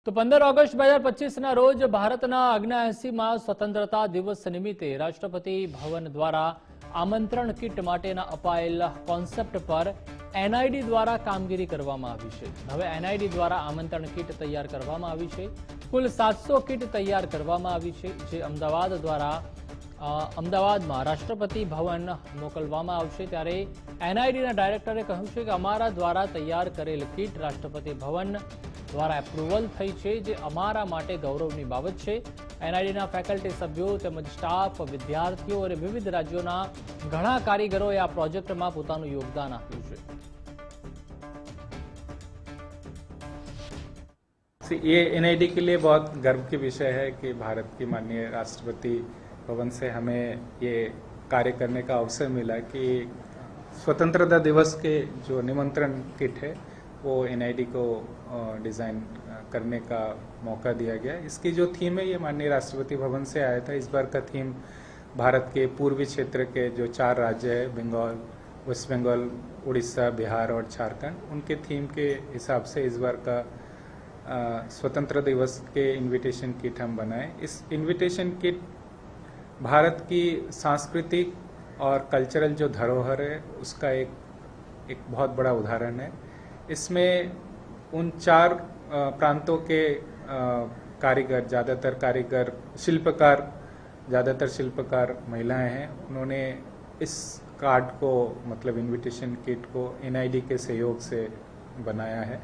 તો 15 ઓગસ્ટ 2025ના રોજ ભારતના 79માં સ્વતંત્રતા દિવસ નિમિત્તે રાષ્ટ્રપતિ ભવન દ્વારા આમંત્રણ કિટ માટેના અપાયેલ કોન્સેપ્ટ પર એનઆઈડી દ્વારા કામગીરી કરવામાં આવી છે. હવે એનઆઈડી દ્વારા આમંત્રણ કિટ તૈયાર કરવામાં આવી છે. કુલ 700 કિટ તૈયાર કરવામાં આવી છે, જે અમદાવાદમાં રાષ્ટ્રપતિ ભવન મોકલવામાં આવશે. ત્યારે એનઆઈડીના ડાયરેક્ટરે કહ્યું છે કે અમારા દ્વારા તૈયાર કરેલ કિટ રાષ્ટ્રપતિ ભવન દ્વારા એપ્રુવલ થઈ છે, જે અમારા માટે ગૌરવની બાબત છે. એનઆઈડીના ફેકલ્ટી સભ્યો તેમજ સ્ટાફ, વિદ્યાર્થીઓ અને વિવિધ રાજ્યોના ઘણા કારીગરોએ આ પ્રોજેક્ટમાં પોતાનું યોગદાન આપ્યું છે. ये एनआईडी के लिए बहुत गर्व की विषय है कि भारत की माननीय राष्ट्रपति भवन से हमें ये कार्य करने का अवसर मिला कि स्वतंत्रता दिवस के जो निमंत्रण किट है वो एनआईडी को डिज़ाइन करने का मौका दिया गया. इसकी जो थीम है ये माननीय राष्ट्रपति भवन से आया था. इस बार का थीम भारत के पूर्वी क्षेत्र के जो 4 राज्य है, बंगाल, वेस्ट बंगाल, उड़ीसा, बिहार और झारखंड, उनके थीम के हिसाब से इस बार का स्वतंत्र दिवस के इनविटेशन किट हम बनाए. इस इनविटेशन किट भारत की सांस्कृतिक और कल्चरल जो धरोहर है उसका एक बहुत बड़ा उदाहरण है. इसमें उन 4 प्रांतों के कारीगर, ज़्यादातर शिल्पकार महिलाएं हैं. उन्होंने इस कार्ड को मतलब इनविटेशन किट को एनआईडी के सहयोग से बनाया है.